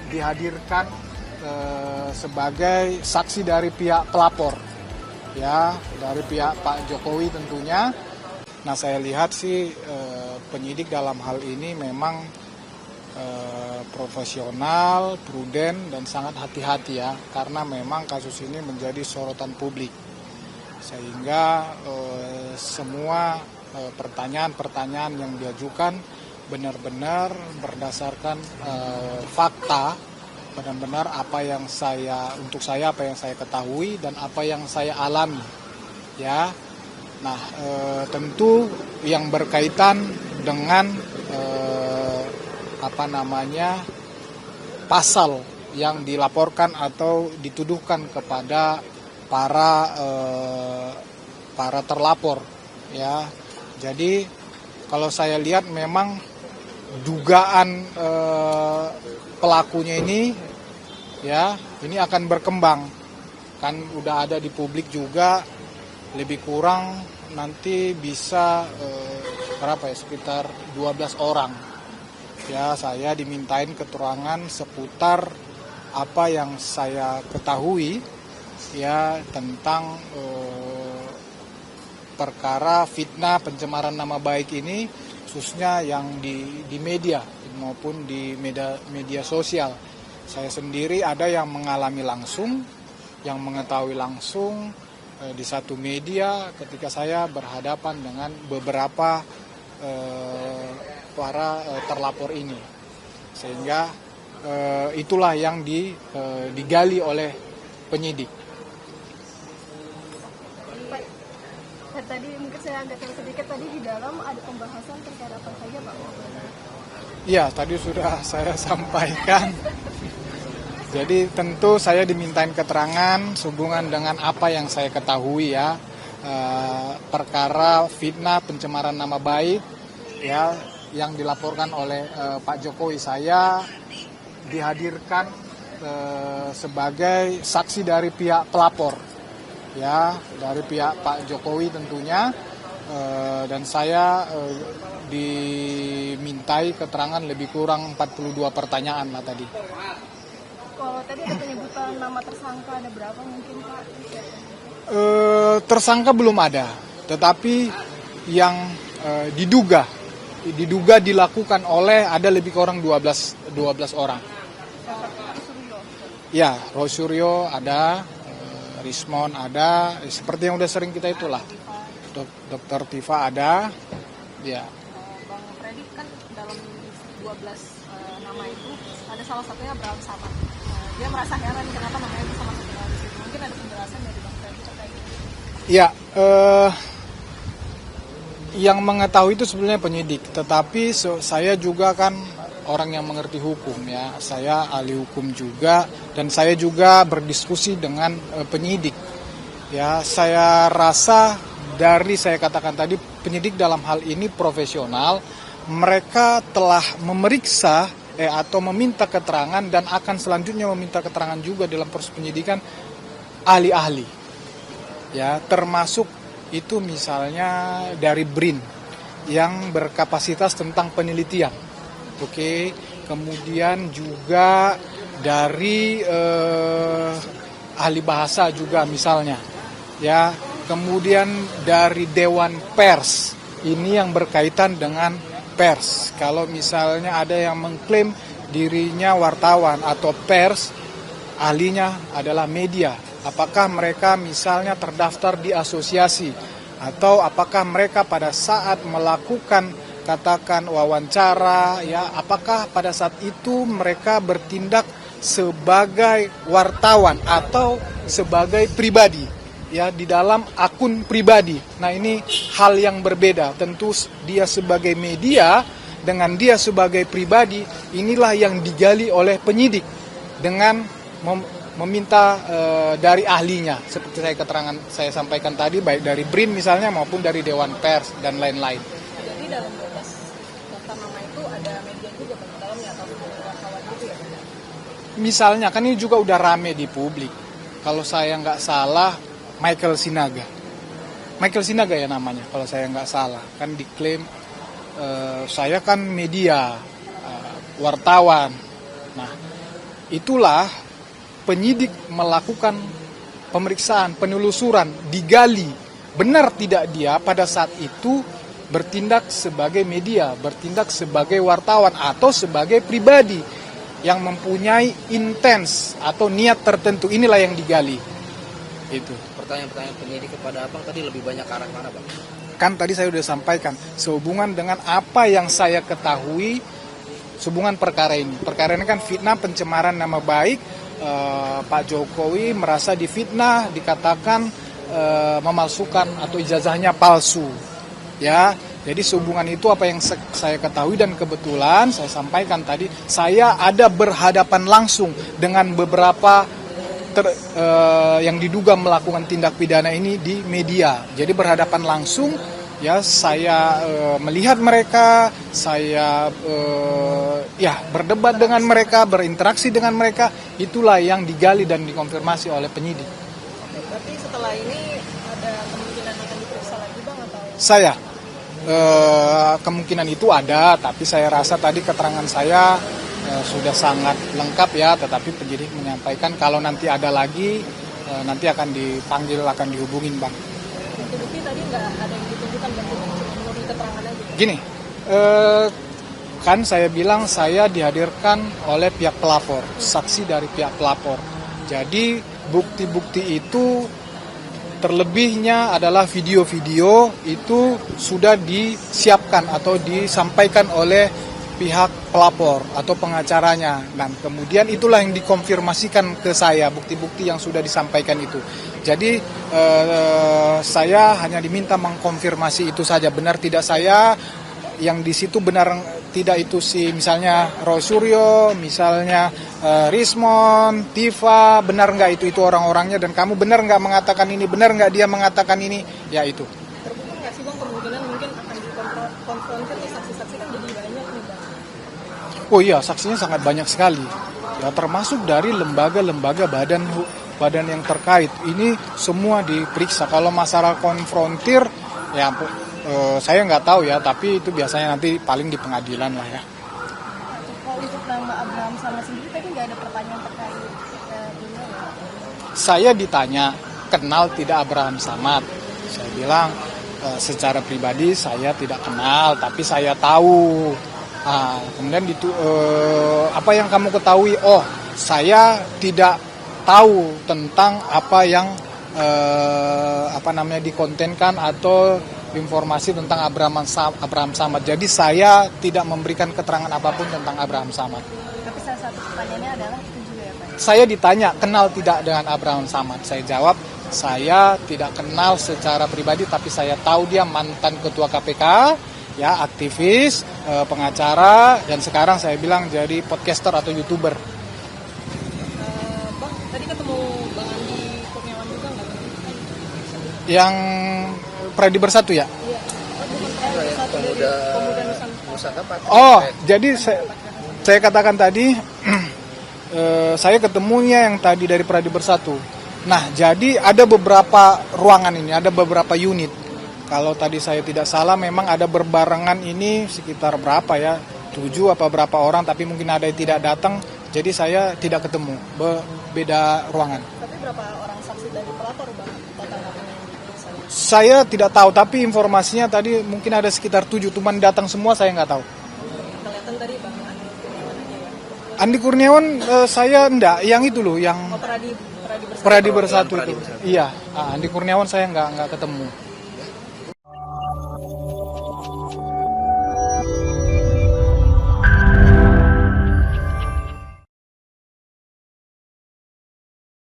dihadirkan sebagai saksi dari pihak pelapor, ya, dari pihak Pak Jokowi tentunya. Nah, saya lihat sih penyidik dalam hal ini memang profesional, prudent, dan sangat hati-hati ya, karena memang kasus ini menjadi sorotan publik. Sehingga semua pertanyaan-pertanyaan yang diajukan benar-benar berdasarkan fakta, benar-benar apa yang saya ketahui dan apa yang saya alami, ya. Nah, tentu yang berkaitan dengan pasal yang dilaporkan atau dituduhkan kepada para terlapor, ya. Jadi kalau saya lihat memang dugaan pelakunya ini, ya, ini akan berkembang, kan udah ada di publik juga, lebih kurang nanti bisa sekitar 12 orang. Ya, saya dimintain keterangan seputar apa yang saya ketahui, ya, tentang perkara fitnah pencemaran nama baik ini, khususnya yang di media maupun di media sosial. Saya sendiri ada yang mengalami langsung, yang mengetahui langsung di satu media ketika saya berhadapan dengan beberapa para terlapor ini, sehingga itulah yang digali oleh penyidik. Pak, tadi mungkin saya agak sedikit, tadi di dalam ada pembahasan terkait apa saja, Pak? Iya, tadi sudah saya sampaikan. Jadi tentu saya dimintain keterangan sehubungan dengan apa yang saya ketahui, ya, perkara fitnah pencemaran nama baik, ya, yang dilaporkan oleh Pak Jokowi. Saya dihadirkan sebagai saksi dari pihak pelapor, ya, dari pihak Pak Jokowi tentunya, dan saya dimintai keterangan lebih kurang 42 pertanyaan lah tadi. Kalau tadi ada penyebutan nama tersangka, ada berapa mungkin, Pak? Tersangka belum ada, tetapi yang diduga dilakukan oleh ada lebih kurang 12 orang. Ya, Rosuryo ada, Rismon ada, seperti yang udah sering kita itulah. Dokter Tifa ada, ya. Bang Freddy, kan dalam 12 nama itu ada salah satunya Abraham Samad. Dia merasa heran kenapa namanya bisa masuk ke dalam situ. Mungkin ada penjelasan dari Bang Freddy terkait itu. Ya, yang mengetahui itu sebenarnya penyidik, tetapi saya juga kan orang yang mengerti hukum, ya. Saya ahli hukum juga, dan saya juga berdiskusi dengan penyidik. Ya, saya rasa dari saya katakan tadi, penyidik dalam hal ini profesional. Mereka telah memeriksa atau meminta keterangan dan akan selanjutnya meminta keterangan juga dalam proses penyidikan ahli-ahli, ya, termasuk itu misalnya dari BRIN yang berkapasitas tentang penelitian, oke, kemudian juga dari ahli bahasa juga misalnya, ya, kemudian dari Dewan Pers, ini yang berkaitan dengan pers. Kalau misalnya ada yang mengklaim dirinya wartawan atau pers, ahlinya adalah media. Apakah mereka misalnya terdaftar di asosiasi, atau apakah mereka pada saat melakukan katakan wawancara, ya, apakah pada saat itu mereka bertindak sebagai wartawan atau sebagai pribadi, ya, di dalam akun pribadi. Nah, ini hal yang berbeda. Tentu dia sebagai media dengan dia sebagai pribadi, inilah yang digali oleh penyidik dengan meminta dari ahlinya, seperti saya sampaikan tadi, baik dari BRIN misalnya maupun dari Dewan Pers dan lain-lain. Jadi dalam 12 daftar nama itu ada media juga Pak di dalamnya atau wartawan gitu ya? Misalnya, kan ini juga udah rame di publik. Kalau saya nggak salah, Michael Sinaga ya namanya, kalau saya nggak salah, kan diklaim saya kan media, wartawan. Nah, itulah penyidik melakukan pemeriksaan, penelusuran, digali benar tidak dia pada saat itu bertindak sebagai media, bertindak sebagai wartawan atau sebagai pribadi yang mempunyai intens atau niat tertentu. Inilah yang digali. Itu. Pertanyaan-pertanyaan penyidik kepada Abang tadi lebih banyak arah mana, Bang? Kan tadi saya sudah sampaikan sehubungan dengan apa yang saya ketahui sehubungan perkara ini. Perkara ini kan fitnah, pencemaran nama baik. Pak Jokowi merasa difitnah, dikatakan memalsukan atau ijazahnya palsu. Ya, jadi sehubungan itu apa yang saya ketahui, dan kebetulan saya sampaikan tadi saya ada berhadapan langsung dengan beberapa yang diduga melakukan tindak pidana ini di media. Jadi berhadapan langsung, ya saya melihat mereka, saya berdebat dengan mereka, berinteraksi dengan mereka. Itulah yang digali dan dikonfirmasi oleh penyidik. Berarti setelah ini ada kemungkinan akan diperiksa lagi, Bang, atau? Saya kemungkinan itu ada, tapi saya rasa tadi keterangan saya sudah sangat lengkap ya. Tetapi penyidik menyampaikan kalau nanti ada lagi nanti akan dipanggil, akan dihubungin, Bang. Bukti tadi nggak ada yang ditunjukkan, berarti cuma menurut keterangan aja. Gini, kan saya bilang saya dihadirkan oleh pihak pelapor, saksi dari pihak pelapor. Jadi bukti-bukti itu terlebihnya adalah video-video itu sudah disiapkan atau disampaikan oleh pihak pelapor atau pengacaranya. Dan kemudian itulah yang dikonfirmasikan ke saya, bukti-bukti yang sudah disampaikan itu. Jadi saya hanya diminta mengkonfirmasi itu saja, benar tidak saya yang di situ, benar tidak itu si misalnya Roy Suryo, misalnya Rismon, Tifa, benar nggak itu orang-orangnya, dan kamu benar nggak mengatakan ini, benar nggak dia mengatakan ini, ya itu. Terbuka nggak sih, Bang, kemungkinan mungkin akan dikonfrontir nih saksi-saksi kan jadi banyak nih, Bang? Oh iya, saksinya sangat banyak sekali. Ya termasuk dari lembaga-lembaga badan yang terkait. Ini semua diperiksa. Kalau masalah konfrontir, ya saya nggak tahu ya, tapi itu biasanya nanti paling di pengadilan lah ya. Kalau untuk nama Abraham Samad sendiri tadi nggak ada pertanyaan terkait beliau ya? Saya ditanya, kenal tidak Abraham Samad? Saya bilang, secara pribadi saya tidak kenal, tapi saya tahu. Kemudian apa yang kamu ketahui? Oh, saya tidak tahu tentang apa yang dikontenkan atau informasi tentang Abraham Samad. Jadi saya tidak memberikan keterangan apapun tentang Abraham Samad. Tapi salah satu pertanyaannya adalah itu juga ya, Pak? Saya ditanya kenal tidak dengan Abraham Samad. Saya jawab, saya tidak kenal secara pribadi, tapi saya tahu dia mantan ketua KPK, ya aktivis, pengacara, dan sekarang saya bilang jadi podcaster atau YouTuber. Bang, tadi ketemu Bang Andi Kurniawan juga nggak? Yang Pradi Bersatu ya? Iya. Pemuda Nusantara. Oh, jadi saya katakan tadi, saya ketemunya yang tadi dari Pradi Bersatu. Nah, jadi ada beberapa ruangan ini, ada beberapa unit. Kalau tadi saya tidak salah, memang ada berbarengan ini sekitar berapa ya, 7 apa berapa orang, tapi mungkin ada yang tidak datang, jadi saya tidak ketemu, beda ruangan. Tapi berapa orang saksi dari pelapor, Bang? Total yang diperiksa? Saya tidak tahu, tapi informasinya tadi mungkin ada sekitar 7, cuman datang semua saya nggak tahu. Kelihatan tadi Bang Andi Kurniawan aja ya? Andi Kurniawan saya enggak, yang itu loh, yang Oh, Pradi Bersatu. Pradi Bersatu itu. Iya, Andi Kurniawan saya nggak ketemu.